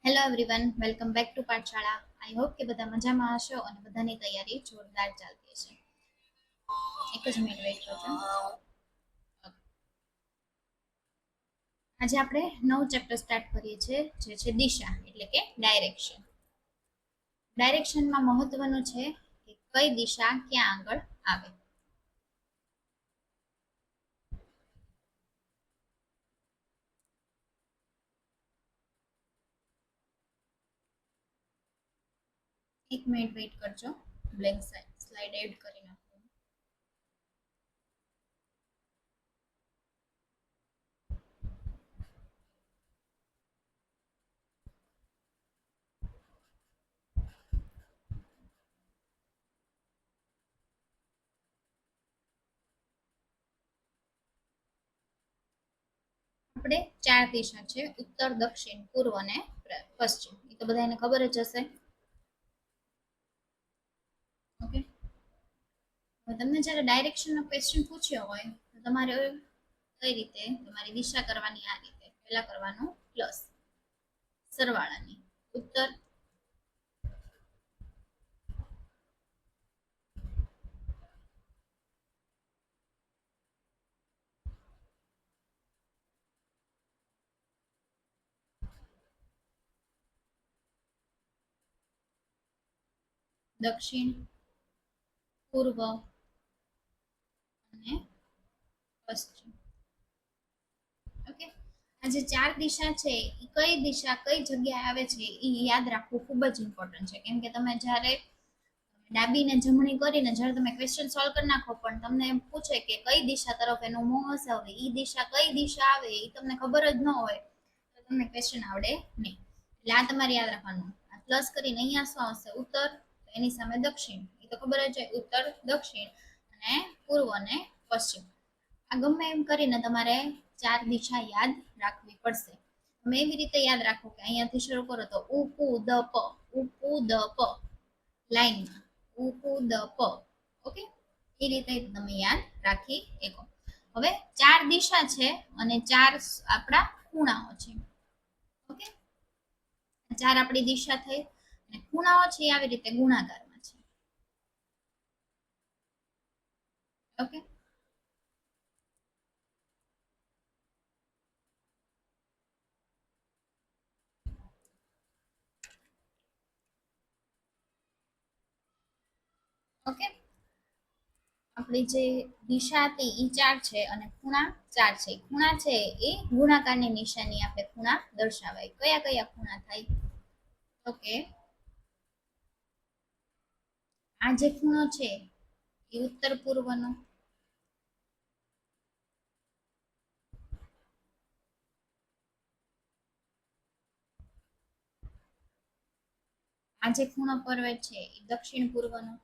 Hello everyone, welcome back to Pathshala. I hope કે બધા મજામાં હશો અને બધાની તૈયારી જોરદાર ચાલતી હશે. એક જ મિનિટ વેઇટ કરજો. આજે આપણે નવું ચેપ્ટર સ્ટાર્ટ કરીએ છીએ, જે છે દિશા એટલે કે ડાયરેક્શન. ડાયરેક્શનમાં મહત્વનું છે કે કઈ દિશા ક્યાં આગળ આવે. એક મિનિટ વેઇટ કરજો, બ્લેન્ક સ્લાઇડ એડ કરી નાખો. આપણે ચાર દિશા છે: ઉત્તર, દક્ષિણ, પૂર્વ અને પશ્ચિમ. એ તો બધાને ખબર જ હશે. ઓકે, તમને જ્યારે ડાયરેક્શન નો ક્વેશ્ચન પૂછ્યો હોય તો તમારે કઈ રીતે તમારી દિશા કરવાની? આ રીતે પહેલા કરવાનું પ્લસ સરવાળાની ઉત્તર, દક્ષિણ, પૂર્વ અને પશ્ચિમ. ઓકે, આ જે ચાર દિશા છે એ કઈ દિશા કઈ જગ્યાએ આવે છે એ યાદ રાખવું ખૂબ જ ઇમ્પોર્ટન્ટ છે. કેમ કે તમે જ્યારે ડાબી ને જમણી કરીને જ્યારે તમે ક્વેશ્ચન સોલ્વ કરી નાખો, પણ તમને એમ પૂછે કે કઈ દિશા તરફ એનો મોં હસાવે, એ દિશા કઈ દિશા આવે એ તમને ખબર જ ન હોય તો તમને ક્વેશ્ચન આવડે નહીં. એટલે આ તમારે યાદ રાખવાનું. પ્લસ કરીને અહીંયા શું આવશે? ઉત્તર, એની સામે દક્ષિણ. એ તો ખબર જ છે, ઉત્તર, દક્ષિણ અને પૂર્વ અને પશ્ચિમ. આ ગમે એમ કરીને તમારે ચાર દિશા યાદ રાખવી પડશે. તમે એવી રીતે યાદ રાખો કે અહીંયાથી શરૂ કરો તો ઉપુ દ પ, ઉપુ દ પ, લાઈનમાં ઉપુ દ પ. ઓકે, એ રીતે તમે યાદ રાખી શકો. હવે ચાર દિશા છે અને ચાર આપણા ખૂણાઓ છે. ઓકે, ચાર આપણી દિશા થઈ અને ખૂણાઓ છે આવી રીતે ગુણાકારમાં છે. ઓકે, ઓકે, આપણી જે દિશા હતી એ ચાર છે અને ખૂણા ચાર છે. ખૂણા છે એ ગુણાકારની નિશાની આપણે ખૂણા દર્શાવાય. કયા કયા ખૂણા થાય? ઓકે, આ જે ખૂણો છે એ ઉત્તર પૂર્વનો, આ જે ખૂણો પરવે છે એ દક્ષિણ પૂર્વનો,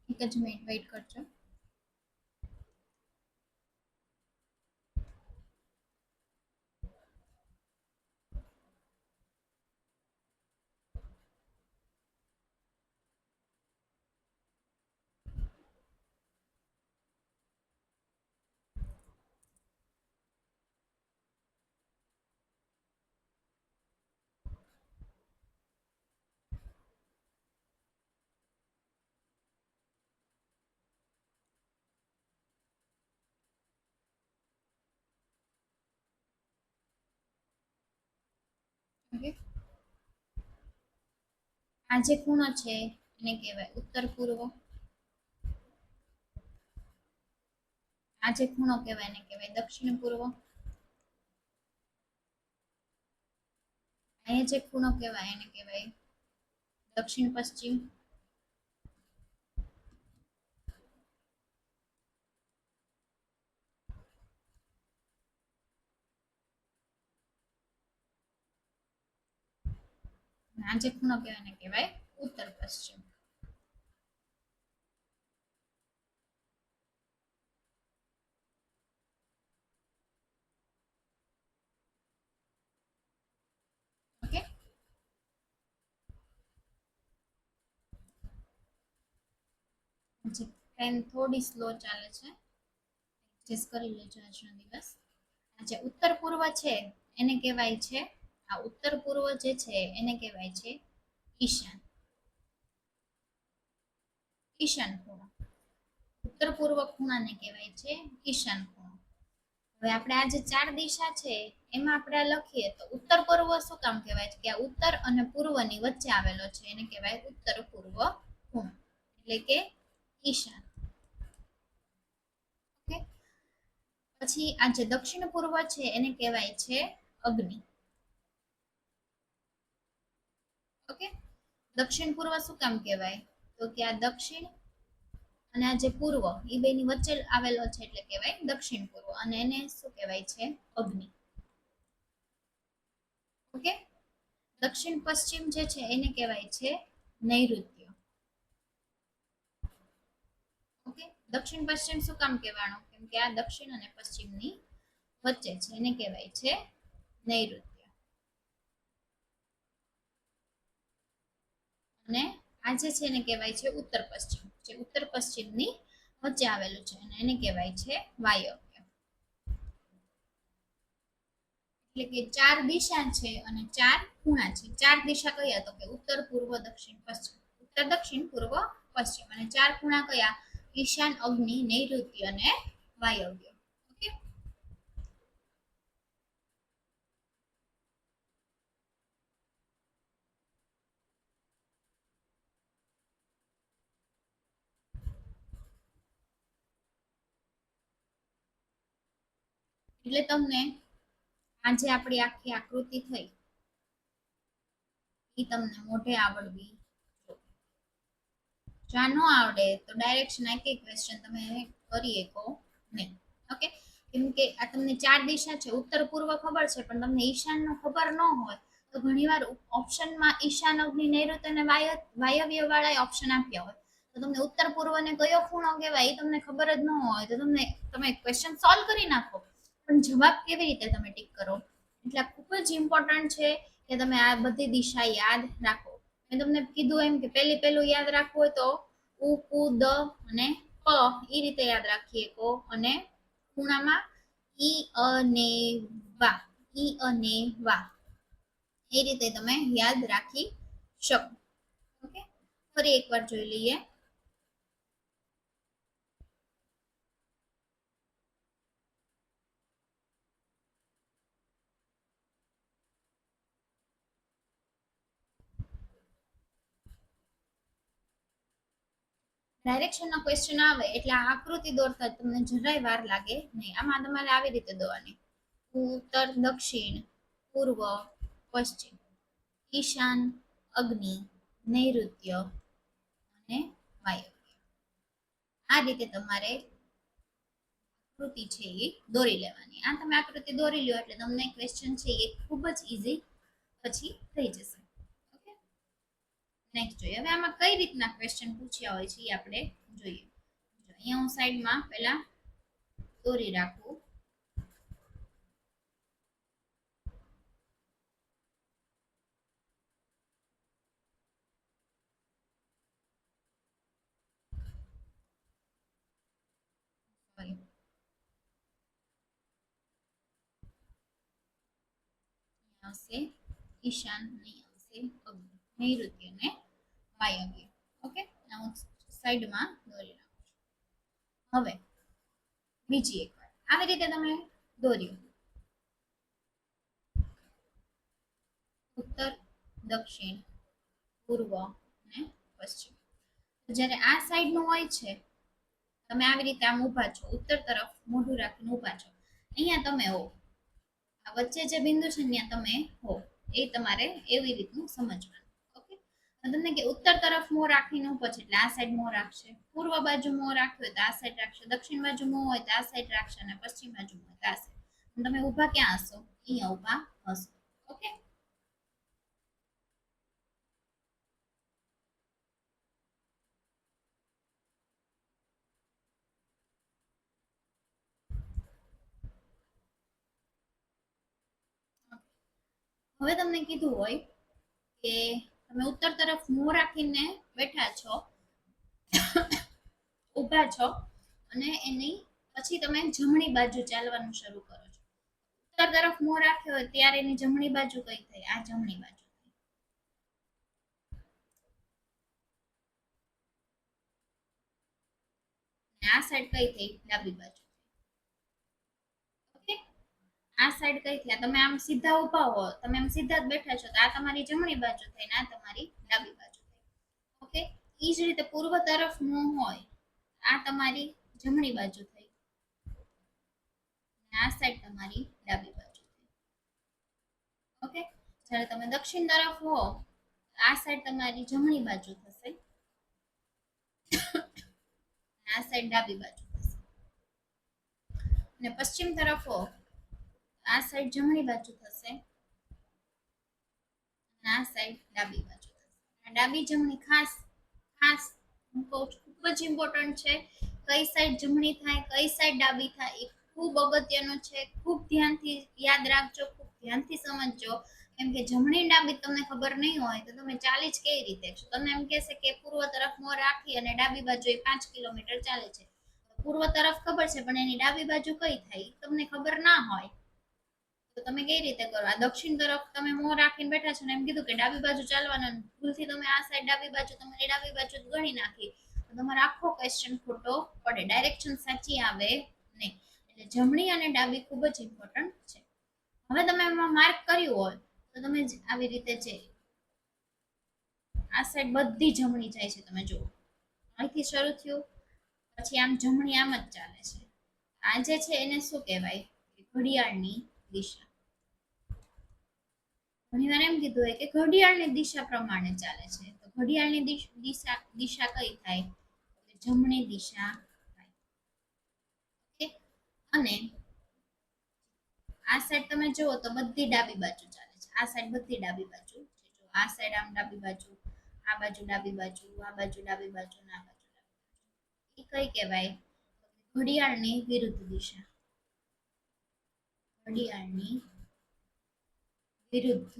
એક જ મિનિટ વેઇટ કરજો. ઓકે, આ જે ખૂણો છે એને કહેવાય ઉત્તર પૂર્વ. આ જે ખૂણો કહેવાય એને કહેવાય દક્ષિણ પૂર્વ. અહીંયા જે ખૂણો કહેવાય એને કહેવાય દક્ષિણ પશ્ચિમ. આ જે ખૂણો કહેવાય એને કહેવાય ઉત્તર પશ્ચિમ. ઓકે, જે પેન થોડી સ્લો ચાલે છે, એડજસ્ટ કરી લેજો આજનો દિવસ. આ જે ઉત્તર પૂર્વ છે એને કહેવાય છે, આ ઉત્તર પૂર્વ જે છે એને કહેવાય છે ઈશાન. ઈશાન ખૂણો, ઉત્તર પૂર્વ ખૂણાને કહેવાય છે ઈશાન ખૂણો. હવે આપણે આ જે ચાર દિશા છે એમાં આપણે લખીએ તો ઉત્તર પૂર્વ શું કામ કહેવાય છે કે આ ઉત્તર અને પૂર્વની વચ્ચે આવેલો છે એને કહેવાય ઉત્તર પૂર્વ ખૂણો, એટલે કે ઈશાન. ઓકે, પછી આ જે દક્ષિણ પૂર્વ છે એને કહેવાય છે અગ્નિ. ઓકે, દક્ષિણ પૂર્વ શું કામ કહેવાય તો કે આ દક્ષિણ અને આ જે પૂર્વ એ બેની વચ્ચે આવેલો છે એટલે કહેવાય દક્ષિણ પૂર્વ, અને એને શું કહેવાય છે અગ્નિ. ઓકે, દક્ષિણ પશ્ચિમ જે છે એને કહેવાય છે નૈઋત્ય. ઓકે, દક્ષિણ પશ્ચિમ શું કામ કહેવાનું કેમ કે આ દક્ષિણ અને પશ્ચિમની વચ્ચે છે એને કહેવાય છે નૈઋત્ય. અને આ જે છે એને કહેવાય છે ઉત્તર પશ્ચિમ, જે ઉત્તર પશ્ચિમની વચ્ચે આવેલું છે અને એને કહેવાય છે વાયવ્ય. એટલે કે ચાર દિશા છે અને ચાર ખૂણા છે. ચાર દિશા કયા તો કે ઉત્તર પૂર્વ દક્ષિણ પશ્ચિમ, ઉત્તર દક્ષિણ પૂર્વ પશ્ચિમ, અને ચાર ખૂણા કયા ઈશાન અગ્નિ નૈઋત્ય અને વાયવ્ય. ઓકે, એટલે તમને આજે આપણી આખી આકૃતિ થઈ એ તમને મોઢે આવડવી. જો ન આવડે તો ડાયરેક્શન એક ક્વેશ્ચન તમે કરી શકો નહીં. ઓકે, કેમ કે આ તમને ચાર દિશા છે, ઉત્તર પૂર્વ ખબર છે પણ તમને ઈશાન નો ખબર ન હોય તો ઘણીવાર ઓપ્શનમાં ઈશાન અગ્નિ નૈઋત્ય અને વાયવ્ય વાળા ઓપ્શન આપ્યા હોય તો તમને ઉત્તર પૂર્વ ને કયો ખૂણો કહેવાય એ તમને ખબર જ ન હોય તો તમે ક્વેશ્ચન સોલ્વ કરી નાખો પણ જવાબ કેવી રીતે તમે ટીક કરો. એટલે ખૂબ જ ઇમ્પોર્ટન્ટ છે કે તમે આ બધી દિશા યાદ રાખો. મેં તમને કીધું એમ કે પહેલું યાદ રાખવું હોય તો ઉ કુ દ અને પ એ રીતે યાદ રાખીએ કો, અને ખૂણામાં ઈ અને વા, ઈ અને વા એ રીતે તમે યાદ રાખી શકો. ઓકે, ફરી એકવાર જોઈ લઈએ. ડાયરેક્શન નો ક્વેશ્ચન આવે એટલે આ આકૃતિ દોરતા તમને જરાય વાર લાગે નહીં. આમાં તમારે આવી રીતે દોરવાની ઉત્તર દક્ષિણ પૂર્વ પશ્ચિમ ઈશાન અગ્નિ નૈઋત્ય અને વાયવ્ય. આ રીતે તમારે આકૃતિ છે એ દોરી લેવાની. આ તમે આકૃતિ દોરી લો એટલે તમને ક્વેશ્ચન છે એ ખૂબ જ ઈઝી પછી થઈ જશે. ઓકે, નેક્સ્ટ જોઈએ. હવે આમાં કઈ રીતના ક્વેશ્ચન પૂછ્યા હોય છે એ આપણે જોઈએ. અહીંયા હું સાઈડમાં પહેલા દોરી રાખું. આવશે ઈશાન, નહીં આવશે અગ્નિ નૈઋત્ય અને વાયવ્ય. ઓકે, હું સાઈડમાં દોરી નાખું છું. હવે બીજી એક વાર આવી રીતે તમે દોર્યું ઉત્તર દક્ષિણ પૂર્વ અને પશ્ચિમ. જ્યારે આ સાઈડ નું હોય છે તમે આવી રીતે આમ ઊભા છો, ઉત્તર તરફ મોઢું રાખીને ઊભા છો, અહીંયા તમે હો, આ વચ્ચે જે બિંદુ છે ત્યાં તમે હો, એ તમારે એવી રીતનું સમજવાનું. ઓકે, તમને કે ઉત્તર તરફ મોં રાખીને ઊભો છે એટલે આ સાઈડ મોં રાખશે, પૂર્વ બાજુ મોં રાખ્યો હોય તો આ સાઈડ રાખશે, દક્ષિણ બાજુ મોં હોય તો આ સાઈડ રાખશે, અને પશ્ચિમ બાજુ મોં હોય તો આ સાઈડ. તમે ઊભા ક્યાં હશો? અહીંયા ઊભા હશો. ઓકે, હવે તમને કીધું હોય કે તમે ઉત્તર તરફ મોં રાખીને બેઠા છો ઊભા છો અને એની પછી તમે જમણી બાજુ ચાલવાનું શરૂ કરો છો. ઉત્તર તરફ મોં રાખ્યો હોય ત્યારે એની જમણી બાજુ કઈ થઈ? આ જમણી બાજુ. આ સાઈડ કઈ થઈ? ડાબી બાજુ. ઓકે, આ સાઈડ કઈ થઈ? તમે આમ સીધા ઊભા હો, તમે આમ સીધા જ બેઠા છો, તો આ તમારી જમણી બાજુ થઈ ને આ તમારી ડાબી બાજુ થઈ. ઓકે, ઈ જ રીતે પૂર્વ તરફ મોં હોય, આ તમારી જમણી બાજુ થઈ, આ સાઈડ તમારી ડાબી બાજુ થઈ. ઓકે, જ્યારે તમે દક્ષિણ તરફ હો, આ સાઈડ તમારી જમણી બાજુ થશે, આ સાઈડ ડાબી બાજુ થશે. અને પશ્ચિમ તરફ હો, આ સાઈડ જમણી બાજુ થશે, આ સાઈડ ડાબી બાજુ થશે. ડાબી જમણી ખાસ ખાસ હું કહું છું, ખૂબ જ ઇમ્પોર્ટન્ટ છે. કઈ સાઈડ જમણી થાય, કઈ સાઈડ ડાબી થાય, એ ખૂબ અગત્યનું છે. ખૂબ ધ્યાનથી યાદ રાખજો, ખૂબ ધ્યાનથી સમજજો. કેમ કે જમણી ડાબી તમને ખબર નહીં હોય તો તમે ચાલી જ કેવી રીતે છો? તમને એમ કહેશે કે પૂર્વ તરફ મોં રાખી અને ડાબી બાજુ 5 કિલોમીટર ચાલે છે. પૂર્વ તરફ ખબર છે, પણ એની ડાબી બાજુ કઈ થાય તમને ખબર ના હોય તો તમે કઈ રીતે કરો? આ દક્ષિણ તરફ તમે મોં રાખીને બેઠા છો ને એમ કીધું કે ડાબી બાજુ ચાલવાનું, ભૂલથી તમે આ સાઈડ ડાબી બાજુ તમારી ડાબી બાજુ ગણી નાખી, તો તમારો આખો ક્વેશ્ચન ખોટો પડે, ડાયરેક્શન સાચી આવે નહીં. એટલે જમણી અને ડાબી ખૂબ જ ઇમ્પોર્ટન્ટ છે. હવે તમે એમાં માર્ક કર્યું હોય તો તમે આવી રીતે છે, આ સાઈડ બધી જમણી જાય છે. તમે જુઓ, અહીંથી શરૂ થયું, પછી આમ જમણી આમ જ ચાલે છે. આ જે છે એને શું કહેવાય? ઘડિયાળની દિશા. ઘણી વાર એમ કીધું હોય કે ઘડિયાળની દિશા પ્રમાણે ચાલે છે, તો ઘડિયાળની દિશા કઈ થાય? જમણી દિશા થાય. અને આ સાઈડ તમે જુઓ તો બધી ડાબી બાજુ ચાલે છે, આ સાઈડ બધી ડાબી બાજુ છે. જો આ સાઈડ આમ ડાબી બાજુ, આ બાજુ ડાબી બાજુ, આ બાજુ ડાબી બાજુ, આ બાજુ ડાબી બાજુ. એ કઈ કહેવાય? ઘડિયાળની વિરુદ્ધ દિશા. ઘડિયાળની વિરુદ્ધ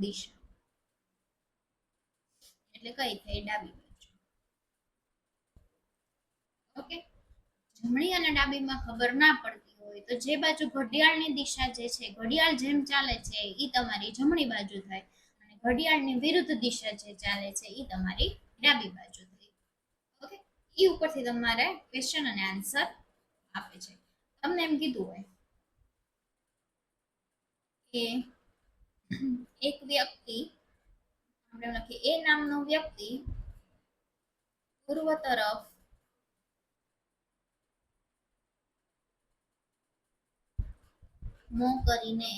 દિશા એટલે કઈ થઈ? ડાબી બાજુ. ઓકે, જમણી અને ડાબીમાં ખબર ના પડતી હોય તો જે બાજુ ઘડિયાળની દિશા જે છે, ઘડિયાળ જેમ ચાલે છે એ તમારી જમણી બાજુ થાય, અને ઘડિયાળની વિરુદ્ધ દિશા જે ચાલે છે એ તમારી ડાબી બાજુ થઈ. ઓકે, એ ઉપરથી તમારે ક્વેશ્ચન અને આન્સર આપે છે. તમને એમ કીધું હોય કે એક વ્યક્તિ, આપણે લખીએ એ નામનો વ્યક્તિ પૂર્વ તરફ મોં કરીને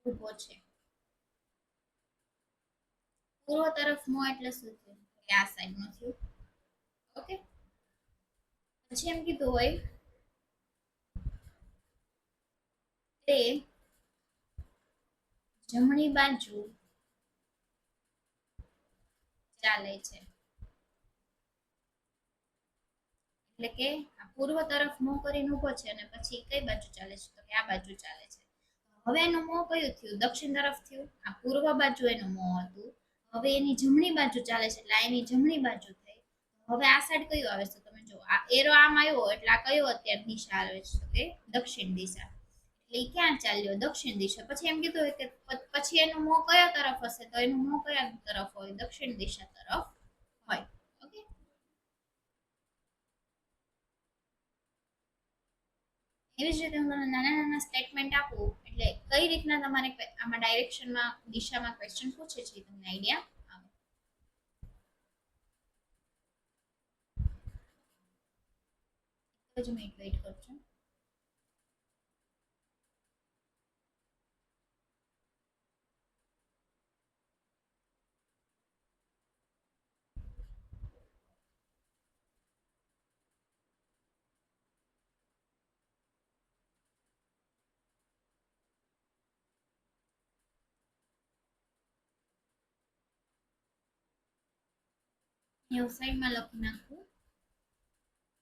ઊભો છે. પૂર્વ તરફ મોં એટલે શું થયું? આ સાઈડ નું થયું. ઓકે, પછી એમ કીધું હોય તે જમણી બાજુ ચાલે છે. એટલે કે આ પૂર્વ તરફ મોં કરીને ઊભો છે અને પછી કઈ બાજુ ચાલે છે? તો કે આ બાજુ ચાલે છે. હવે એનું મોં કયું થયું? દક્ષિણ તરફ થયું. આ પૂર્વ બાજુ એનું મોં હતું, હવે એની જમણી બાજુ ચાલે છે એટલે એની જમણી બાજુ થઈ. હવે આ સાઈડ કયું આવે છે? તમે જો આ એરો આમ આવ્યો એટલે આ કયો અત્યારે દિશા આવે છે? તો કે દક્ષિણ દિશા. એટલે એ ક્યાં ચાલ્યો? દક્ષિણ દિશા. પછી એમ કીધું હોય કે પછી એનું મોં કયા તરફ હશે? તો એનું મોં કયા તરફ હોય? દક્ષિણ દિશા તરફ હોય. ઓકે, એવી જ રીતે હું તમને નાના નાના સ્ટેટમેન્ટ આપું એટલે કઈ રીતના તમારે આમાં ડાયરેક્શનમાં દિશામાં ક્વેશ્ચન પૂછે છે તમને આઈડિયા આવે. જ મિનિટ વેઇટ કરજો. એવું સાઈડમાં લખી નાખું,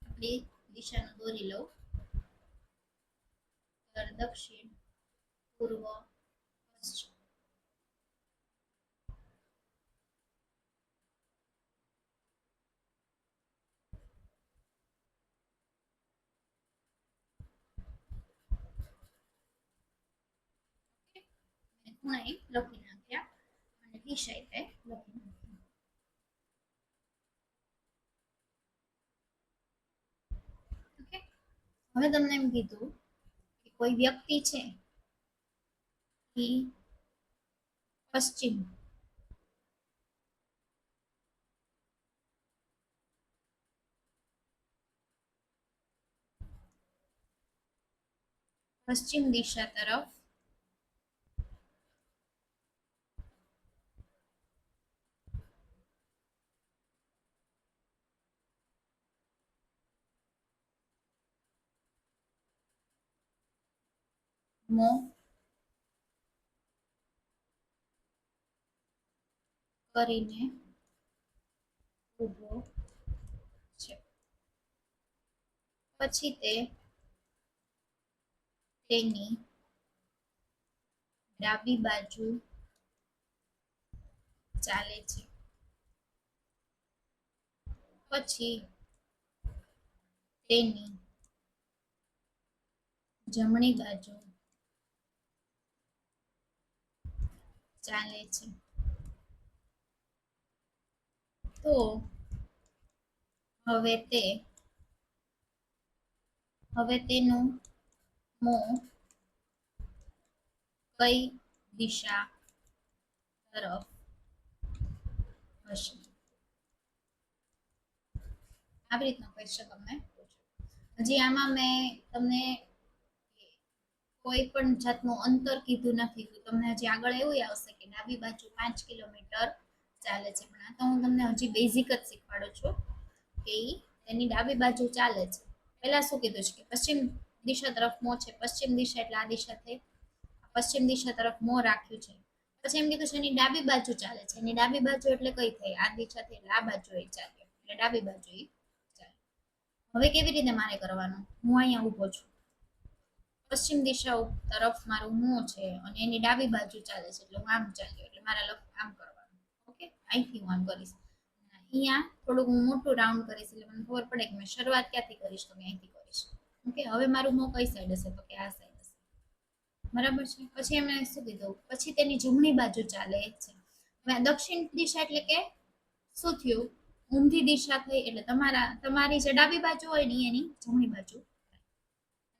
આપણી દિશાનું દોરી લઉં, ઉત્તર, દક્ષિણ, પૂર્વ, પશ્ચિમ. ખૂણે લખી નાખ્યા અને દિશા એટલે લખી નાખ્યા. ઓકે, હવે તમને એમ કીધું કે કોઈ વ્યક્તિ છે એ પશ્ચિમ પશ્ચિમ દિશા તરફ મોં કરીને ઊભો છે. પછી તે તેની ડાબી બાજુ ચાલે છે. પછી તેની જમણી બાજુ ચાલે છે. તો હવે તેનું મોં કઈ દિશા તરફ હશે? આવી રીતનો ક્વેશ્ચન તમને પૂછો. હજી આમાં મેં તમને કોઈ પણ જાતનું અંતર કીધું નથી, તો તમને હજી આગળ એવું આવશે કે ડાબી બાજુ 5 કિલોમીટર ચાલે છે. પણ આ તો હું તમને હજી બેઝિક જ શીખવાડું છું કે એની ડાબી બાજુ ચાલે છે. પહેલા શું કીધું છે કે પશ્ચિમ દિશા તરફ મોં છે. પશ્ચિમ દિશા એટલે આ દિશા થઈ, પશ્ચિમ દિશા તરફ મોં રાખ્યું છે. પછી એમ કીધું છે એની ડાબી બાજુ ચાલે છે. એની ડાબી બાજુ એટલે કઈ થઈ? આ દિશાથી એટલે આ બાજુ એ ચાલે, એટલે ડાબી બાજુ એ ચાલે. હવે કેવી રીતે મારે કરવાનું? હું અહીંયા ઊભો છું, પશ્ચિમ દિશા તરફ મારું મોં છે અને એની ડાબી બાજુ ચાલે છે, એટલે હું આમ ચાલ્યો, એટલે મારે આમ કરવાનું. ઓકે, અહીંથી હું આમ કરીશ. અહીંયા થોડુંક હું મોટું રાઉન્ડ કરીશ એટલે મને ખબર પડે કે મેં શરૂઆત ક્યાંથી કરીશ, તો મેં અહીંથી કરીશ. ઓકે, હવે મારું મોં કઈ સાઈડ હશે? તો કે આ સાઈડ હશે. બરાબર છે. પછી એમણે શું કીધું? પછી તેની જમણી બાજુ ચાલે છે. હવે દક્ષિણ દિશા એટલે કે શું થયું? ઊંધી દિશા થઈ, એટલે તમારી જે ડાબી બાજુ હોય ને એની જમણી બાજુ.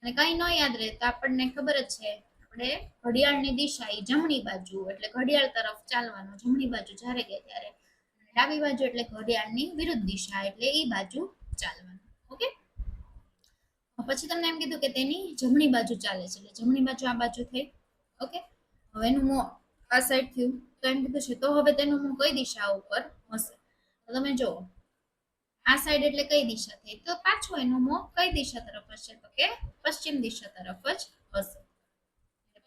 અને કઈ ન યાદ રહે તો આપણને ખબર જ છે, આપણે ઘડિયાળની દિશા એ જમણી બાજુ, એટલે ઘડિયાળ તરફ ચાલવાનું. જમણી બાજુ જ્યારે ગયા ત્યારે, ડાબી બાજુ એટલે ઘડિયાળની વિરુદ્ધ દિશા, એટલે એ બાજુ ચાલવાનું. ઓકે, પછી તમને એમ કીધું કે તેની જમણી બાજુ ચાલે છે, એટલે જમણી બાજુ આ બાજુ થઈ. ઓકે, હવે એનું મોં આ સાઈડ થયું. તો એમ કીધું છે તો હવે તેનું મોં કઈ દિશા ઉપર હશે? તો તમે જો આ સાઈડ એટલે કઈ દિશા થઈ? તો પાછું એનું મોં કઈ દિશા તરફ હશે? તો કે પશ્ચિમ દિશા તરફ જ હશે.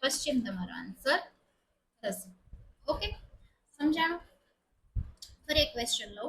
પશ્ચિમ તમારો આન્સર થશે. ઓકે, સમજાણું? ફરી એક ક્વેશ્ચન લો.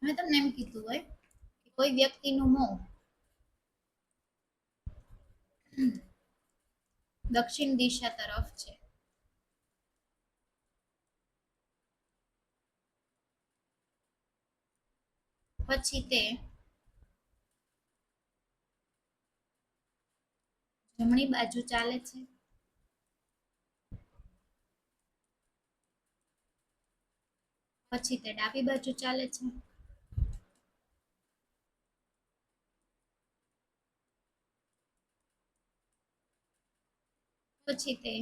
મેં તમને એમ કીધું હોય કે કોઈ વ્યક્તિનું મોં દક્ષિણ દિશા તરફ છે, પછી તે જમણી બાજુ ચાલે છે, પછી તે ડાબી બાજુ ચાલે છે, પછી તે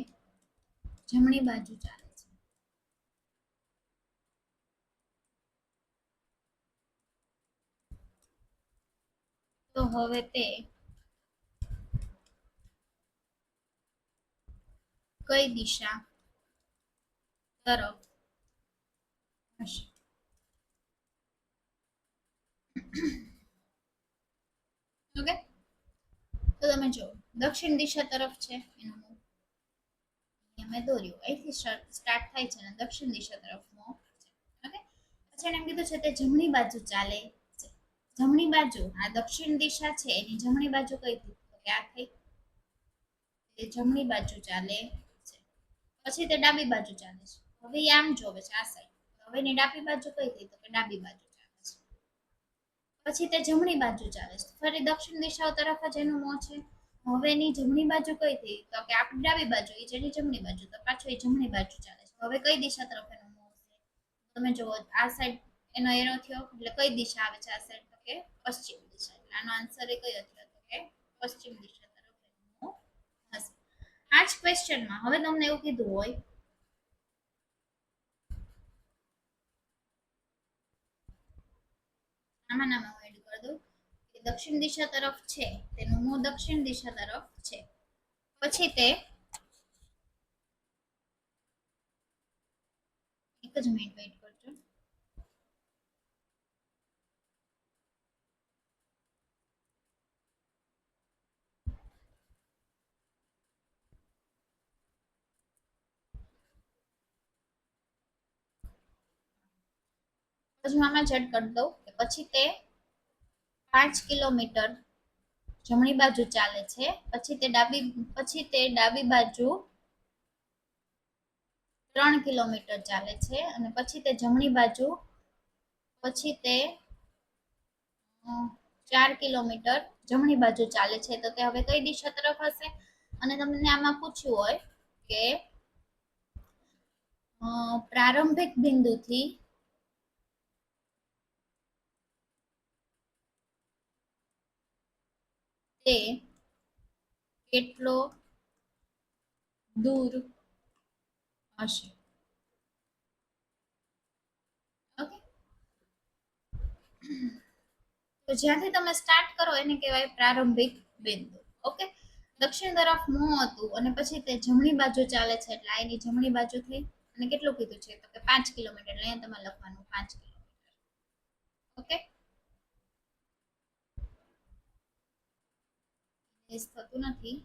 જમણી બાજુ ચાલે છે. તો હવે તે કઈ દિશા તરફ હશે? તમે જો દક્ષિણ દિશા તરફ છે એનું મોં, મેં દોર્યું અહીંથી સ્ટાર્ટ થાય છે અને દક્ષિણ દિશા તરફ મોં છે. ઓકે, પછી એને એમ કીધું છે તે જમણી બાજુ ચાલે છે. જમણી બાજુ આ દક્ષિણ દિશા છે એની જમણી બાજુ કઈ થઈ? તો કે આ થઈ. તે જમણી બાજુ ચાલે છે. પછી તે ડાબી બાજુ ચાલે છે. હવે એ આમ જોવે છે આ સાઈડ. હવે એની ડાબી બાજુ કઈ થઈ? તો કે ડાબી બાજુ ચાલે છે. પછી તે જમણી બાજુ ચાલે છે. ફરી દક્ષિણ દિશા તરફ જ એનું મોં છે. હવે એની જમણી બાજુ કઈ થઈ? તો કે આપણી ડાબી બાજુ, એ જેની જમણી બાજુ, તો પાછું એ જમણી બાજુ ચાલે છે. હવે કઈ દિશા તરફ એનું મોં છે? તમે જુઓ આ સાઈડ એનો એરો થયો એટલે કઈ દિશા આવે છે આ સાઈડ? તો કે પશ્ચિમ દિશા. એટલે આનો આન્સર એ કયો થયો? તો કે પશ્ચિમ દિશા તરફ એનું મોં હશે. આ જ ક્વેશ્ચનમાં હવે તમને એવું કીધું હોય આમાં નામ હું એડ કરી દઉં કે દક્ષિણ દિશા તરફ છે, તેનું મોં દક્ષિણ દિશા તરફ છે. પછી તે એક જ મિનિટ વેઇટ કરજો. પછી આમાં ઝટ કરી દઉં કે પછી તે 5 કિલોમીટર જમણી બાજુ ચાલે છે. પછી તે ડાબી બાજુ 3 કિલોમીટર ચાલે છે અને પછી તે જમણી બાજુ પછી તે 4 કિલોમીટર જમણી બાજુ ચાલે છે. તો તે હવે કઈ દિશા તરફ હશે? અને તમને આમાં પૂછ્યું હોય કે પ્રારંભિક બિંદુથી તે કેટલો દૂર હશે? ઓકે, તો જ્યાંથી તમે સ્ટાર્ટ કરો એને કહેવાય પ્રારંભિક બિંદુ. ઓકે, દક્ષિણ તરફ મોં હતું અને પછી તે જમણી બાજુ ચાલે છે એટલે આ એની જમણી બાજુ થઈ. અને કેટલું કીધું છે? તો કે 5 કિલોમીટર. એટલે અહીંયા તમારે લખવાનું 5 કિલોમીટર. ઓકે, એ થતું નથી.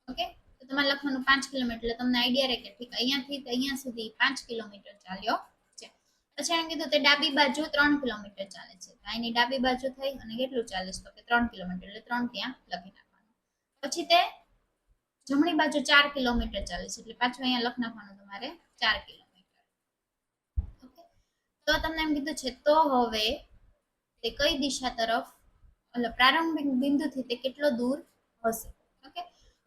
ઓકે, તો તમારે લખવાનું 5 કિલોમીટર. એટલે તમને આઈડિયા રહે કે ઠીક અહીંયાથી અહીંયા સુધી 5 કિલોમીટર ચાલ્યો છે. પછી એને કીધું તે ડાબી બાજુ 3 કિલોમીટર ચાલે છે. અહીંની ડાબી બાજુ થઈ અને કેટલું ચાલે છે? તો કે 3 કિલોમીટર. એટલે 3 ત્યાં લખી નાખવાનું. પછી તે જમણી બાજુ 4 કિલોમીટર ચાલે છે. એટલે પાછું અહીંયા લખ નાખવાનું તમારે 4 કિલોમીટર. ઓકે, તો તમને એમ કીધું છે તો હવે તે કઈ દિશા તરફ એટલે પ્રારંભિક બિંદુથી તે કેટલો દૂર હશે? ઓકે,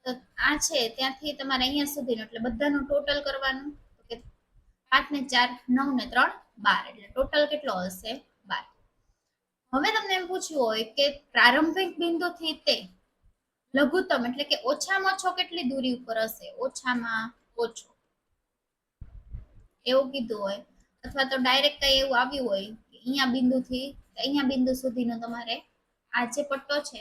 તો આ છે ત્યાંથી તમારે અહીંયા સુધીનું એટલે બધાનું ટોટલ કરવાનું. કે 5 ને 4 9 ને 3 12. એટલે ટોટલ કેટલો હશે? 12. હવે તમને એમ પૂછ્યું હોય કે પ્રારંભિક બિંદુથી તે લઘુત્તમ એટલે કે ઓછામાં ઓછો કેટલી દૂરી ઉપર હશે? ઓછામાં ઓછો એવું કીધું હોય અથવા તો ડાયરેક્ટ કઈ એવું આવ્યું હોય કે અહીંયા બિંદુથી અહીંયા બિંદુ સુધીનો તમારે આ જે પટ્ટો છે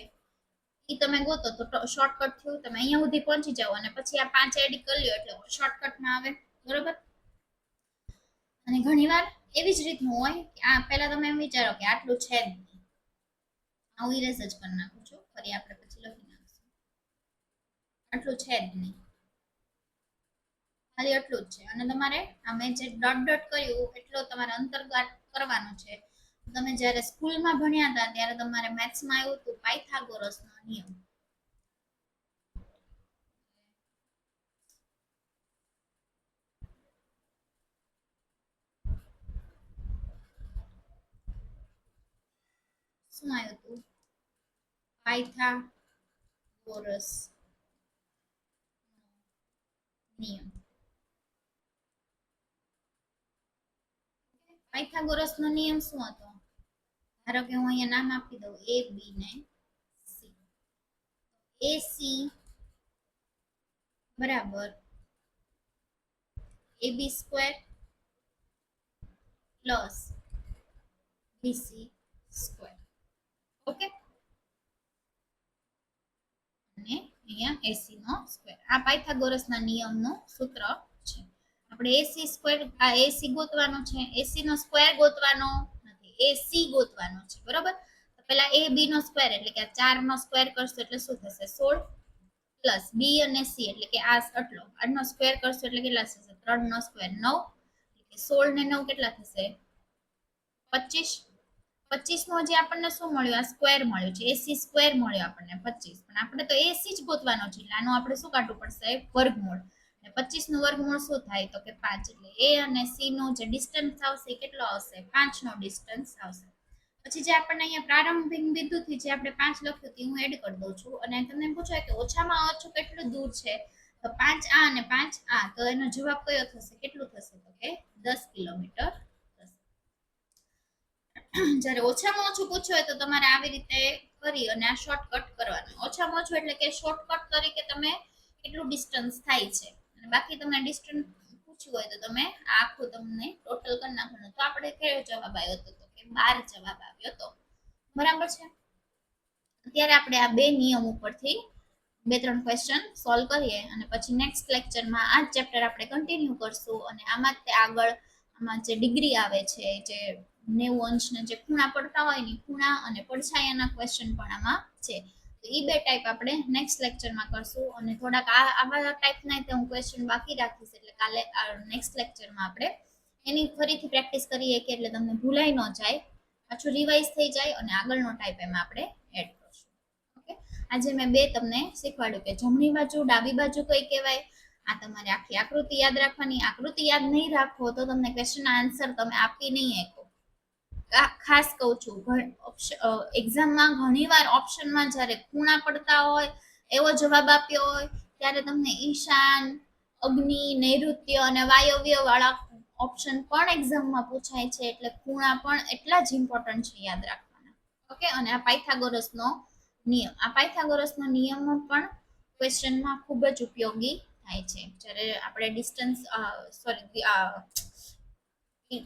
એ તમે ગોતો તો શોર્ટકટ થયું. તમે અહીંયા સુધી પહોંચી જાઓ અને પછી આ 5 એડ કરી લ્યો એટલે શોર્ટકટમાં આવે. બરોબર, અને ઘણીવાર એવી જ રીતનું હોય કે આ પહેલા તમે એમ વિચારો કે આટલું છે જ નહીં. હું ઇરેઝ જ કરી નાખું છું. ફરી આપણે પછી લખી નાખીશું. આટલું છે જ નહીં, ખાલી આટલું જ છે. અને તમારે આ મેં જે ડોટ ડોટ કર્યું એટલો તમારે અંતર્ગાત કરવાનો છે. તમે જ્યારે સ્કૂલમાં ભણ્યા હતા ત્યારે તમારે મેથ્સમાં આવ્યું હતું પાયથાગોરસનો નિયમ. શું આવ્યું હતું? પાયથાગોરસ નિયમ. પાયથાગોરસ નો નિયમ શું હતો? ધારો કે હું અહીંયા નામ આપી દઉં એ બી ને સી. AC બરાબર AB square plus BC square. Okay, અને અહીંયા એસી નો સ્ક્વેર. આ પાયથાગોરસના નિયમનું સૂત્ર છે. આપણે એસી સ્ક્વેર, આ એસી ગોતવાનો છે, એસી નો સ્ક્વેર ગોતવાનો નથી, એસી ગોતવાનો છે, બરોબર. તો પેલા એ બી નો સ્ક્વેર એટલે કે આ 4 નો સ્ક્વેર કરશો એટલે શું થશે? 16 પ્લસ બી અને સી એટલે કે આ આટલો, આનો સ્ક્વેર કરશો એટલે કેટલા થશે? 3 નો સ્ક્વેર 9, એટલે 16 ને 9 કેટલા થશે? 25. 25 નો જે આપણને શું મળ્યું? આ સ્ક્વેર મળ્યું છે, એસી સ્ક્વેર મળ્યો આપણને 25, પણ આપણે તો એસી જ ગોતવાનો છે એટલે આનું આપણે શું કાઢવું પડશે? વર્ગમૂળ. અને 25 નું વર્ગમૂળ શું થાય? તો કે 5. એટલે એ અને સી નો જે ડિસ્ટન્સ આવશે કેટલો આવશે? 5 નો ડિસ્ટન્સ આવશે. પછી જે આપણને અહીંયા પ્રારંભિક બિંદુથી જે આપણે 5 લખ્યું હતું હું એડ કરી દઉં છું, અને તમને પૂછાય કે ઓછામાં ઓછું કેટલું દૂર છે? તો 5 આ અને 5 આ, તો એનો જવાબ કયો થશે? કેટલું થશે? તો કે 10 કિલોમીટર થશે. જ્યારે ઓછામાં ઓછું પૂછ્યું હોય તો તમારે આવી રીતે કરી અને આ શોર્ટકટ કરવાનું. ઓછામાં ઓછું એટલે કે શોર્ટકટ તરીકે તમે કેટલું ડિસ્ટન્સ થાય છે, અને બાકી તમને ડિસ્ટન્સ પૂછ્યું હોય તો તમે આખું તમને ટોટલ કરી નાખવાનું. તો આપણે કયો જવાબ આવ્યો હતો? તો કે 12 જવાબ આવ્યો હતો. બરાબર છે. અત્યારે આપણે આ બે નિયમ ઉપરથી 2-3 ક્વેશ્ચન સોલ્વ કરીએ અને પછી નેક્સ્ટ લેક્ચરમાં આ ચેપ્ટર આપણે કન્ટિન્યુ કરશું. અને આમાં તે આગળ આમાં જે ડિગ્રી આવે છે, જે 90 અંશના જે ખૂણા પડતા હોય ને ખૂણા અને પડછાયાના ક્વેશ્ચન પણ આમાં છે. તો એ બે ટાઈપ આપણે નેક્સ્ટ લેક્ચરમાં કરશું, અને થોડાક આવા ટાઈપના હું ક્વેશ્ચન બાકી રાખીશ, એટલે કાલે નેક્સ્ટ લેક્ચરમાં આપણે એની ફરીથી પ્રેક્ટિસ કરીએ કે એટલે તમને ભૂલાઈ ન જાય, પાછું રિવાઇઝ થઈ જાય અને આગળનો ટાઈપ એમાં આપણે એડ કરશું. ઓકે, આજે મેં બે તમને શીખવાડ્યું કે જમણી બાજુ ડાબી બાજુ કઈ કહેવાય. આ તમારે આખી આકૃતિ યાદ રાખવાની. આકૃતિ યાદ નહીં રાખો તો તમને ક્વેશ્ચન આન્સર તમે આપી નહીં શકો. ખાસ કહું છું, એક્ઝામમાં ઘણીવાર ઓપ્શનમાં જ્યારે ખૂણા પડતા હોય એવો જવાબ આપ્યો હોય ત્યારે તમને ઈશાન, અગ્નિ, નૈઋત્ય અને વાયવ્ય વાળા ઓપ્શન પણ એક્ઝામમાં પૂછાય છે, એટલે ખૂણા પણ એટલા જ ઇમ્પોર્ટન્ટ છે યાદ રાખવાના. ઓકે, અને આ પાયથાગોરસનો નિયમ, આ પાયથાગોરસનો નિયમ પણ ક્વેશ્ચનમાં ખૂબ જ ઉપયોગી થાય છે. જ્યારે આપણે ડિસ્ટન્સ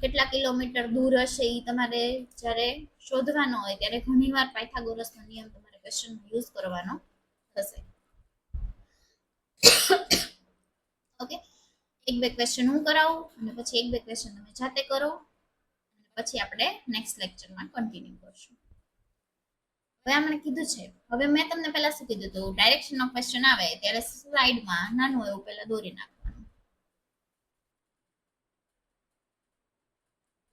કેટલા કિલોમીટર દૂર હશે એ તમારે જ્યારે શોધવાનો હોય ત્યારે ઘણીવાર પાયથાગોરસનો નિયમ તમારે ક્વેશ્ચનમાં યુઝ કરવાનો થશે. ઓકે, એક બે ક્વેશ્ચન હું કરાવું અને પછી એક બે ક્વેશ્ચન તમે જાતે કરો, અને પછી આપણે નેક્સ્ટ લેક્ચરમાં કન્ટિન્યુ કરશું. હવે આપણે કીધું છે, હવે મેં તમને પહેલા શું કીધું હતું? ડાયરેક્શનનો ક્વેશ્ચન આવે ત્યારે સ્લાઇડમાં નાનું એવું પહેલા દોરી નાખવાનું.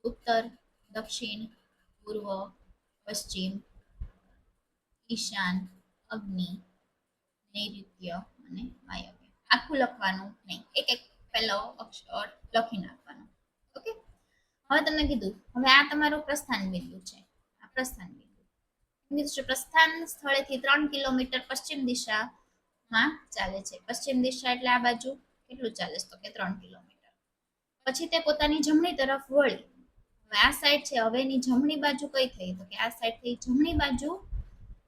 ઉત્તર, દક્ષિણ, પૂર્વ, પશ્ચિમ, ઈશાન, અગ્નિ, નૈઋત્ય અને વાયવ્ય. આખું લખવાનું નહીં, એક એક પહેલો અક્ષર લખી નાખવાનો. ઓકે, હવે તમને કીધું, હવે આ તમારું પ્રસ્થાન બિંદુ છે. આ પ્રસ્થાન બિંદુ પ્રસ્થાન સ્થળેથી 3 કિલોમીટર પશ્ચિમ દિશામાં ચાલે છે. પશ્ચિમ દિશા એટલે આ બાજુ કેટલું ચાલે છે? તો કે 3 કિલોમીટર. પછી તે પોતાની જમણી તરફ વળી. હવે આ સાઈડ છે, હવે એની જમણી બાજુ કઈ થઈ? તો કે આ સાઈડ થી જમણી બાજુ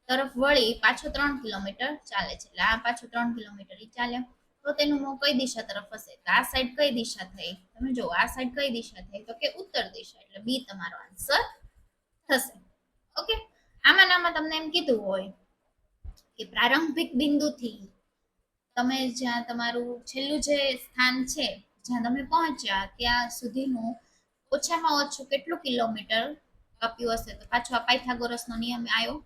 તરફ વળી પાછો 3 કિલોમીટર ચાલે છે. એટલે આ પાછું 3 કિલોમીટર ચાલે, તો તેનું મોં કઈ દિશા તરફ હશે? તો આ સાઈડ કઈ દિશા થઈ? તમે જો આ સાઈડ કઈ દિશા થઈ? તો કે ઉત્તર દિશા, એટલે બી તમારો આન્સર થશે. ઓકે, આમાં તમને એમ કીધું હોય કે પ્રારંભિક બિંદુથી તમે જ્યાં તમારું છેલ્લું જે સ્થાન છે, જ્યાં તમે પહોંચ્યા ત્યાં સુધીનું ઓછામાં ઓછું કેટલું કિલોમીટર કાપ્યું હશે? તો પાછો આ પાયથાગોરસનો નિયમ આવ્યો.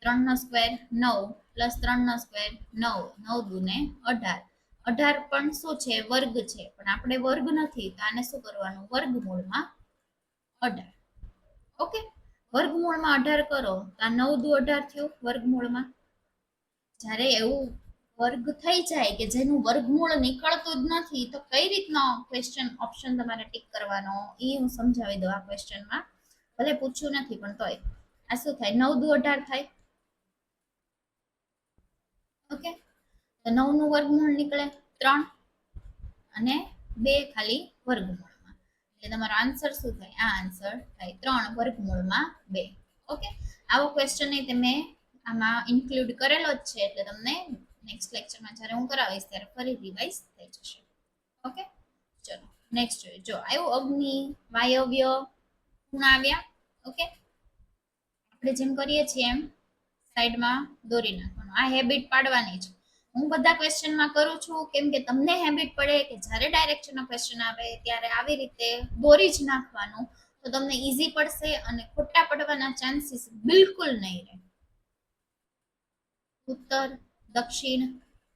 3 નો સ્ક્વેર 9 પ્લસ 3 નો સ્ક્વેર 9, 9 દુને 18. 18 પણ શું છે? વર્ગ છે, પણ આપણે વર્ગ નથી તો આને શું કરવાનું? વર્ગમૂળમાં 18. ઓકે, વર્ગમૂળમાં 18 કરો તો આ 9 દુ 18 થયું વર્ગમૂળમાં. જ્યારે એવું વર્ગ થઈ જાય કે જેનું વર્ગમૂળ નીકળતું જ નથી, તો કઈ રીતનો ક્વેશ્ચન ઓપ્શન તમારે ટીક કરવાનો એ હું સમજાવી દઉં આ ક્વેશ્ચનમાં. ભલે પૂછ્યું નથી પણ તોય આ શું થાય? 9 દુ 18 થાય. ઓકે, તો 9 નું વર્ગમૂળ નીકળે 3 અને 2 ખાલી વર્ગમૂળમાં, એટલે તમારો આન્સર શું થાય? આ આન્સર થાય 3 વર્ગમૂળમાં 2. ઓકે, આવો ક્વેશ્ચન નહીં તમે આમાં ઇન્ક્લુડ કરેલો જ છે, એટલે તમને નેક્સ્ટ લેક્ચરમાં જ્યારે હું કરાવીશ ત્યારે ફરી રિવાઇઝ થઈ જશે. ઓકે, ચલો નેક્સ્ટ જોઈએ. જો આવ્યું અગ્નિ, વાયવ્ય, ખૂણા આવ્યા. ઓકે, આપણે જેમ કરીએ છીએ એમ સાઈડમાં દોરી નાખવાનું. આ હેબિટ પાડવાની છે. હું બધા ક્વેશ્ચનમાં કરું છું કેમ કે તમને હેબિટ પડે કે જ્યારે ડાયરેક્શનનો ક્વેશ્ચન આવે ત્યારે આવી રીતે દોરી જ નાખવાનું, તો તમને ઈઝી પડશે અને ખોટા પડવાના ચાન્સીસ બિલકુલ નહીં રહે. ઉત્તર, દક્ષિણ,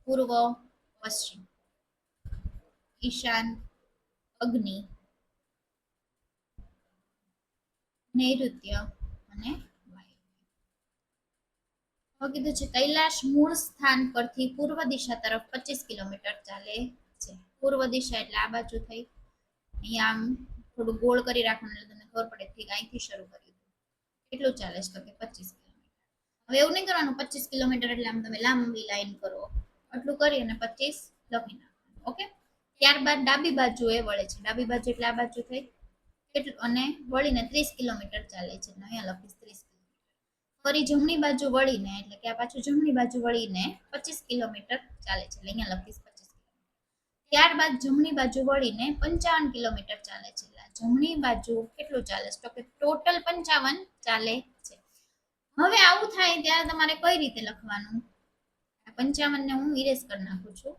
પૂર્વ, પશ્ચિમ, ઈશાન, અગ્નિ, નૈઋત્ય અને કીધું છે કૈલાશ મૂળ સ્થાન પરથી પૂર્વ દિશા તરફ 25 કિલોમીટર ચાલે છે. પૂર્વ દિશા એટલે આ બાજુ થઈ, અહીંયા આમ થોડું ગોળ કરી રાખવાનું એટલે તમને ખબર પડે કે અહીંથી શરૂ કર્યું કેટલું ચાલે છે, તો કે 25 કિલોમીટર. હવે એવું નહીં કરવાનું 25 કિલોમીટર એટલે આમ તમે લાંબી લાઈન કરો, આટલું કરી અને 25 લખી નાખવાનું. ઓકે, ત્યારબાદ ડાબી બાજુ એ વળે છે, ડાબી બાજુ એટલે આ બાજુ થઈ કેટલું, અને વળીને 30 કિલોમીટર ચાલે છે. અહીંયા લખીશ 30. ફરી જમણી બાજુ વળીને એટલે કે આ પાછું જમણી બાજુ વળીને 25 કિલોમીટર ચાલે છે. અહીંયા લખીશ 25 કિલોમીટર. ત્યારબાદ જમણી બાજુ વળીને 55 કિલોમીટર ચાલે છે. જમણી બાજુ કેટલું ચાલે છે, તો કે ટોટલ 55 ચાલે છે. હવે આવું થાય ત્યારે તમારે કઈ રીતે લખવાનું, 55 ને હું ઇરેઝ કરી નાખું છું.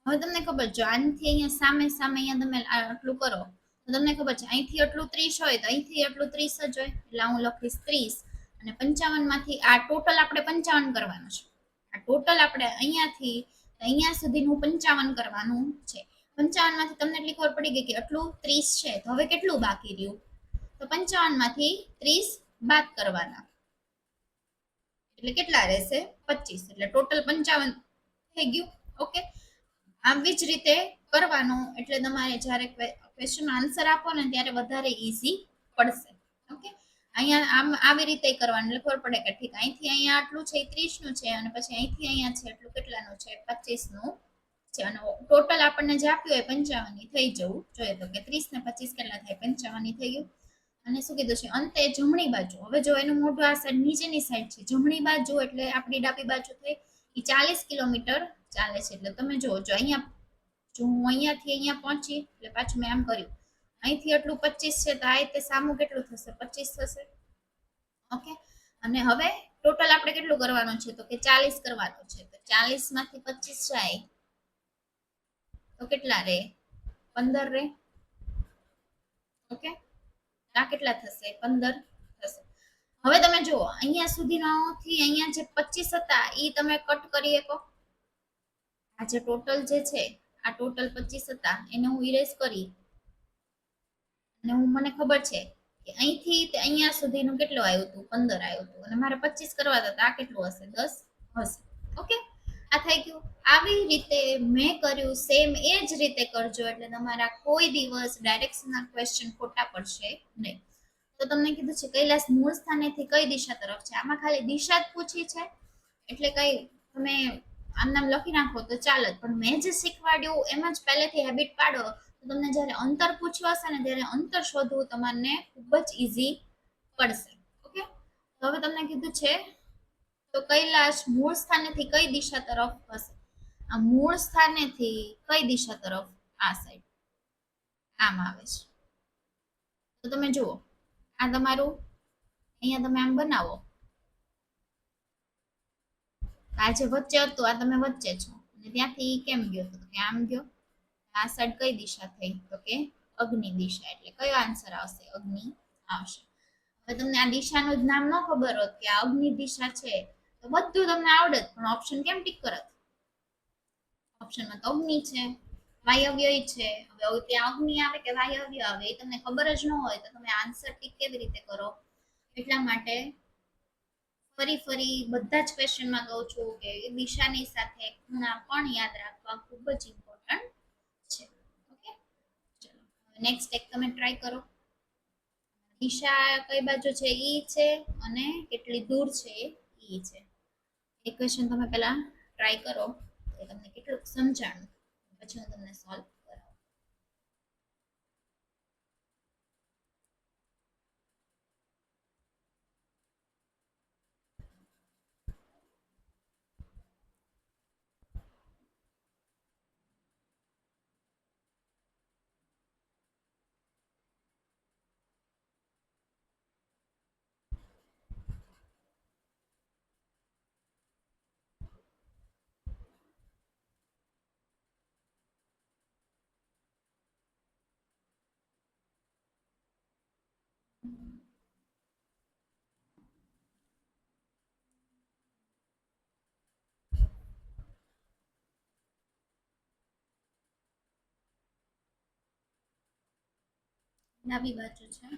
હવે તમને ખબર જો આનથી અહીંયા સામે સામે અહીંયા તમે આટલું કરો તો તમને ખબર છે અહીંથી આટલું 30 હોય તો અહીંથી આટલું 30 જ હોય, એટલે હું લખીશ 30 અને 55 માંથી આ ટોટલ આપણે 55 કરવાનું છે. આ ટોટલ આપણે અહીંયાથી અહીંયા સુધીનું 55 કરવાનું છે. 55 માંથી તમને એટલી ખબર પડી ગઈ કે આટલું 30 છે, તો હવે કેટલું બાકી રહ્યું, તો 55 માંથી 30 બાદ કરવાના એટલે કેટલા રહેશે 25, એટલે ટોટલ 55 થઈ ગયું. ઓકે, આવી જ રીતે કરવાનું એટલે તમારે જ્યારે ક્વેશ્ચન આન્સર આપો ને ત્યારે વધારે ઈઝી પડશે. ઓકે, અહીંયા આમ આવી રીતે કરવાનું એટલે ખબર પડે કે ઠીક અહીંથી અહીંયા આટલું છે 30 નું છે અને પછી અહીંથી અહીંયા છે એટલું કેટલાનું છે 25 નું છે, અને ટોટલ આપણને જે આપ્યું હોય 55 ની થઈ જવું જોઈએ. તો કે 30 ને 25 કેટલા થાય 55 ની થઈ ગયું. અને શું કીધું છે અંતે જમણી બાજુ, હવે જો એનું મોઢું આ સાઈડ નીચેની સાઈડ છે, જમણી બાજુ એટલે આપણી ડાબી બાજુ થઈ એ 40 કિલોમીટર ચાલે છે. એટલે તમે જો અહીંયા જો હું અહીંયાથી અહીંયા પહોંચી એટલે પાછું મેં આમ કર્યું, અહીંથી આટલું 25 છે તો આ રીતે સામું કેટલું થશે 25 થશે. ઓકે, અને હવે ટોટલ આપણે કેટલું કરવાનું છે, તો કે 40 કરવાનું છે. તો 40 માંથી 25 જાય તો કેટલા રે 15 રે. ઓકે, આ કેટલા થશે 15 થશે. હવે તમે જુઓ અહીંયા સુધીનો થી અહીંયા જે 25 હતા એ તમે કટ કરી શકો. આ જે ટોટલ જે છે આ ટોટલ 25 હતા એને હું ઇરેઝ કરી અને મને ખબર છે કે અહીંથી તે અહીંયા સુધીનું કેટલું આવ્યું હતું 15 આવ્યું હતું અને મારે 25 કરવા હતા, આ કેટલું હશે 10 હશે. ઓકે, આ થઈ ગયું. આવી રીતે મેં કર્યું સેમ એ જ રીતે કરજો એટલે તમારા કોઈ દિવસ ડાયરેક્શનના ક્વેશ્ચન ખોટા પડશે નહીં. તો તમને કીધું છે કૈલાસ મૂળ સ્થાનેથી કઈ દિશા તરફ છે, આમાં ખાલી દિશા જ પૂછી છે એટલે કઈ તમે આમ નામ લખી નાખો તો ચાલે, પણ મેં જે શીખવાડ્યું એમ જ પહેલેથી હેબિટ પાડો તો તમને જ્યારે અંતર પૂછ્યું હશે ને ત્યારે અંતર શોધવું તમને ખૂબ જ ઈઝી પડશે. ઓકે, તો હવે તમને કીધું છે તો કૈલાશ મૂળ સ્થાનેથી કઈ દિશા તરફ હશે, આ મૂળ સ્થાનેથી કઈ દિશા તરફ આ સાઈડ આમ આવે છે. તો તમે જુઓ આ તમારું અહીંયા તમે આમ બનાવો, આ જે વચ્ચે હતું આ તમે વચ્ચે છો અને ત્યાંથી કેમ ગયો તો કે આમ ગયો. આ સાઈડ કઈ દિશા થઈ, તો કે અગ્નિ દિશા, એટલે કયો આન્સર આવશે અગ્નિ આવશે. હવે તમને આ દિશાનું જ નામ ન ખબર હોત કે આ અગ્નિ દિશા છે તો બધું તમને આવડત, પણ ઓપ્શન કેમ ટીક કરત, ઓપ્શનમાં તો અગ્નિ છે વાયવ્ય છે. હવે ત્યાં અગ્નિ આવે કે વાયવ્ય આવે એ તમને ખબર જ ન હોય તો તમે આન્સર ટીક કેવી રીતે કરો. એટલા માટે ફરી ફરી બધા જ ક્વેશ્ચનમાં કહું છું કે દિશાની સાથે ખૂણા પણ યાદ રાખવા ખૂબ જ ઇમ્પોર્ટન્ટ છે. ઓકે, ચલો નેક્સ્ટ એક તમે ટ્રાય કરો. દિશા કઈ બાજુ છે ઈ છે અને કેટલી દૂર છે ઈ છે. એક ક્વેશ્ચન તમે પહેલા ટ્રાય કરો તો તમને કેટલું સમજાણું પછી હું તમને સોલ્વ કરાવું. ડાબી બાજુ છે.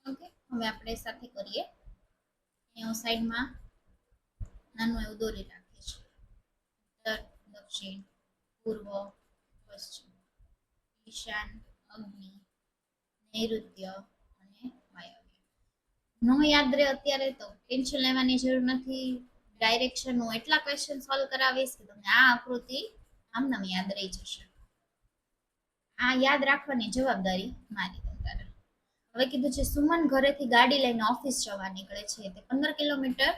ઓકે, હવે આપણે સાથે કરીએ. અહીંયા સાઈડમાં નાનું એવું દોરી રાખીશ. ઉત્તર, દક્ષિણ, પૂર્વ, પશ્ચિમ, ઈશાન, અગ્નિ, નૈઋત્ય અને વાયવ્ય. નો યાદ રહે અત્યારે તો ટેન્શન લેવાની જરૂર નથી. ડાયરેક્શન નું એટલા ક્વેશ્ચન સોલ્વ કરાવીશ કે તમને આ આકૃતિ આમ યાદ રહી જશે. આ યાદ રાખવાની જવાબદારી મારી. હવે કીધું છે સુમન ઘરેથી ગાડી લઈને ઓફિસ જવા નીકળે છે. તે 15 કિલોમીટર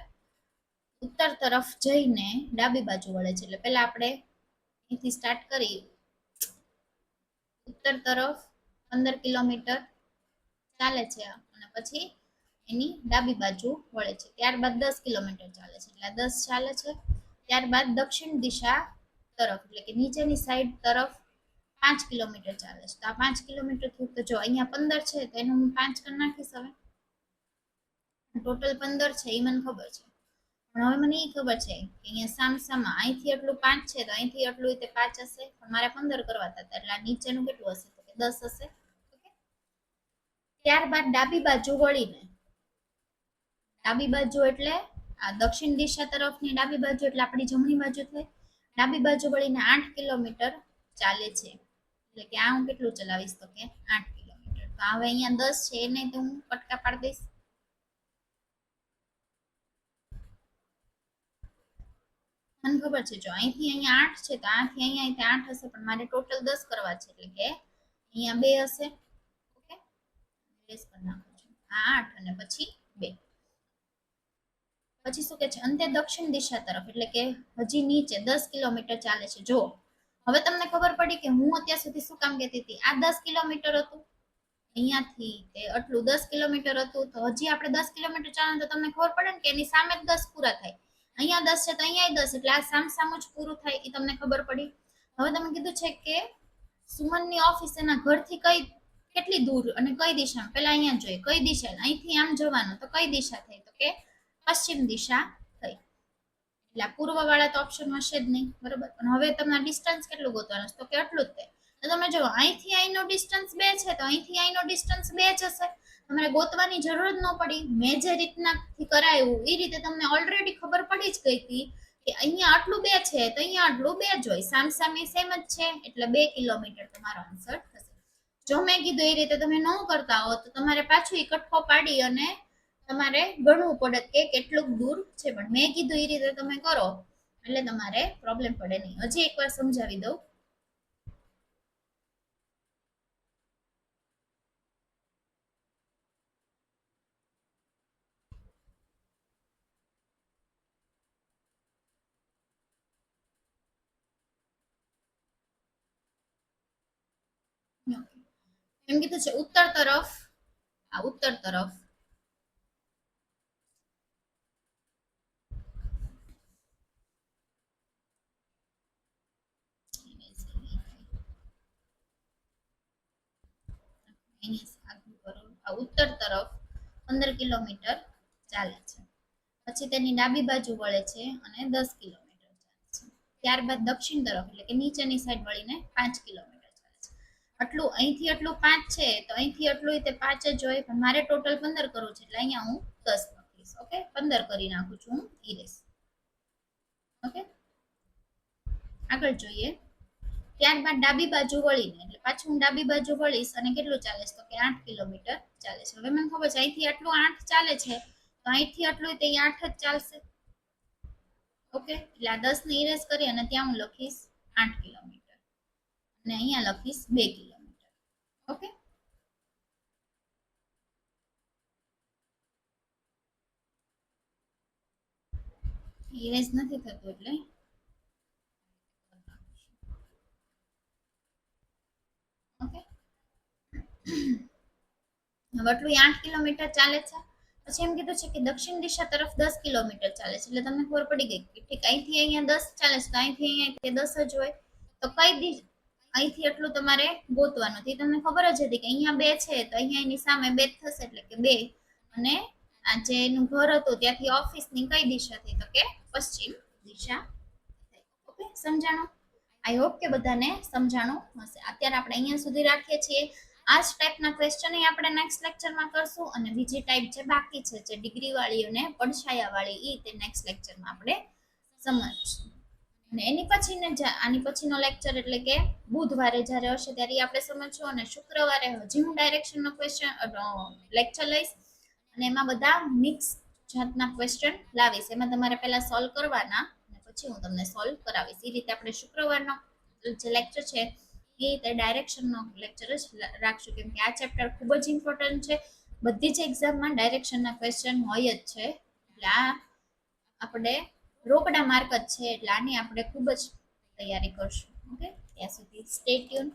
ઉત્તર તરફ જઈને ડાબી બાજુ વળે છે. એટલે પહેલા આપણે અહીંથી સ્ટાર્ટ કરી. ઉત્તર તરફ 15 કિલોમીટર ચાલે છે અને પછી એની ડાબી બાજુ વળે છે. ત્યારબાદ 10 કિલોમીટર ચાલે છે. એટલે 10 ચાલે છે. ત્યારબાદ દક્ષિણ દિશા તરફ એટલે કે નીચેની સાઈડ તરફ 5 કિલોમીટર ચાલે છે. તો આ 5 કિલોમીટર થયું. તો જો અહીંયા 15 છે તો એનું હું 5 કરી નાખીશ. હવે ટોટલ 15 છે એ મને ખબર છે, પણ હવે મને એ ખબર છે કે અહીંયા સામસામાં અહીંથી એટલું 5 છે તો અહીંથી એટલું તે 5 હશે, પણ મારે 15 કરવા હતા એટલે આ નીચેનું કેટલું હશે તો કે 10 હશે. ત્યારબાદ ડાબી બાજુ વળીને, ડાબી બાજુ એટલે આ દક્ષિણ દિશા તરફની ડાબી બાજુ એટલે આપણી જમણી બાજુ થઈ. ડાબી બાજુ વળીને 8 કિલોમીટર ચાલે છે. એટલે કે આ હું કેટલું ચલાવીશ તો કે 8 કિલોમીટર. તો હવે અહીંયા 10 છે એને તો હું કટકા પાડી દઈશ. મને ખબર છે જો અહીંથી અહીંયા 8 છે તો આથી અહીંયા 8 હશે, પણ મારે ટોટલ 10 કરવા છે એટલે કે અહીંયા 2 હશે. ઓકે, રેસ કરી નાખું છું. આ 8 અને પછી 2. પછી શું કે છે અંતે દક્ષિણ દિશા તરફ એટલે કે હજી નીચે 10 કિલોમીટર ચાલે છે. જો હવે તમને ખબર પડી કે હું અત્યાર સુધી શું કામ કહેતી હતી. આ 10 કિલોમીટર હતું, અહીંયાથી તે આટલું 10 કિલોમીટર હતું. તો હજી આપણે 10 કિલોમીટર ચાલે તો તમને ખબર પડે ને કે એની સામે 10 પૂરા થાય. અહીંયા 10 છે તો અહીંયા 10 એટલે આ સામસામું જ પૂરું થાય એ તમને ખબર પડી. હવે તમે કીધું છે કે સુમનની ઓફિસ એના ઘરથી કેટલી દૂર અને કઈ દિશામાં. પહેલા અહીંયા જોઈએ કઈ દિશા. અહીંથી આમ જવાનું તો કઈ દિશા થઈ તો કે પશ્ચિમ દિશા થઈ. એટલે પૂર્વ વાળા તો ઓપ્શન હશે જ નહીં, બરોબર. પણ હવે તમને ડિસ્ટન્સ કેટલું ગોતવાનું તો કે આટલું જ થાય. તો તમે જો અહીંથી અહીંનો ડિસ્ટન્સ 2 છે તો અહીંથી અહીંનો ડિસ્ટન્સ 2 જ હશે. તમારે ગોતવાની જરૂર જ ન પડી. મેં જે રીતના કરાયું એ રીતે તમને ઓલરેડી ખબર પડી જ ગઈ હતી કે અહીંયા આટલું 2 છે તો અહીંયા આટલું 2 જ હોય. સામસામે સેમ જ છે એટલે 2 કિલોમીટર તમારો આન્સર થશે. જો મેં કીધું એ રીતે તમે ન કરતા હો તો તમારે પાછું એકઠો પાડી અને તમારે ગણવું પડે કે કેટલું દૂર છે. પણ મેં કીધું એ રીતે તમે કરો એટલે તમારે પ્રોબ્લેમ પડે નહીં. હજી એકવાર સમજાવી દઉં. એમ કીધું છે ઉત્તર તરફ. આ ઉત્તર તરફ ઉત્તર તરફ 15 કિલોમીટર ચાલે છે. પછી તેની ડાબી બાજુ વળે છે અને 10 કિલોમીટર ચાલે છે. ત્યારબાદ દક્ષિણ તરફ એટલે કે નીચેની સાઈડ વળીને 5 કિલોમીટર ચાલે છે. આટલું અહીંથી આટલું 5 છે તો અહીંથી આટલું તે 5 જ હોય, પણ મારે ટોટલ 15 કરવું છે એટલે અહીંયા હું 10 લખીશ. ઓકે, 15 કરી નાખું છું હું ઈરેસ. ઓકે, આગળ જોઈએ. ત્યારબાદ ડાબી બાજુ વળીને એટલે પાછું હું ડાબી બાજુ વળીશ અને કેટલું ચાલે છે તો કે 8 કિલોમીટર ચાલે છે. હવે મને ખબર છે અહીંથી આટલું 8 ચાલે છે તો અહીંથી આટલું તે 8 જ ચાલશે. ઓકે, એટલે આ 10 ને ઇરેઝ કરી અને ત્યાં હું લખીશ 8 કિલોમીટર અને અહીંયા લખીશ 2 કિલોમીટર. ઓકે, ઇરેઝ નથી થતું એટલે ઓકે. હવે આટલું 8 કિલોમીટર ચાલે છે. પછી એમ કીધું છે કે દક્ષિણ દિશા તરફ 10 કિલોમીટર ચાલે છે. એટલે તમને ખબર પડી ગઈ કે ઠીક અહીંથી અહીંયા 10 ચાલે છે, તો અહીંથી અહીંયા તે 10 જ હોય. તો કઈ દિશા અહીંથી એટલું તમારે ગોતવાનું. તે તમને ખબર જ હતી કે અહીંયા 2 છે, તો અહીંયા એની સામે 2 થશે એટલે કે 2. અને આ જે એનું ઘર હતું ત્યાંથી ઓફિસની કઈ દિશાથી, તો કે પશ્ચિમ દિશા. ઓકે, સમજાણું? આઈ હોપ કે બધાને સમજાણું હશે. અત્યારે આપણે અહીંયા સુધી રાખીએ છીએ. આ જ ટાઈપના ક્વેશ્ચન આપણે નેક્સ્ટ લેક્ચરમાં કરશું, અને બીજી ટાઈપ જે બાકી છે, જે ડિગ્રી વાળી અને પડછાયા વાળી, એ તે નેક્સ્ટ લેક્ચરમાં આપણે સમજશું. અને એની પછીને આની પછીનો લેક્ચર એટલે કે બુધવારે જ્યારે હશે ત્યારે આપણે સમજશું, અને શુક્રવારે હજી હું ડાયરેક્શનનો ક્વેશ્ચન લેક્ચર લઈશ, અને એમાં બધા મિક્સ જાતના ક્વેશ્ચન લાવીશ. એમાં તમારે પહેલા સોલ્વ કરવાના અને પછી હું તમને સોલ્વ કરાવીશ. એ રીતે આપણે શુક્રવારનો જે લેક્ચર છે એ રીતે ડાયરેક્શનનો લેક્ચર જ રાખશું, કેમ કે આ ચેપ્ટર ખૂબ જ ઇમ્પોર્ટન્ટ છે. બધી જ એક્ઝામમાં ડાયરેક્શનના ક્વેશ્ચન હોય જ છે. એટલે આ આપણે રોકડા માર્ક જ છે, એટલે આની આપણે ખૂબ જ તૈયારી કરશું. ઓકે, ત્યાં સુધી સ્ટે ટ્યુન.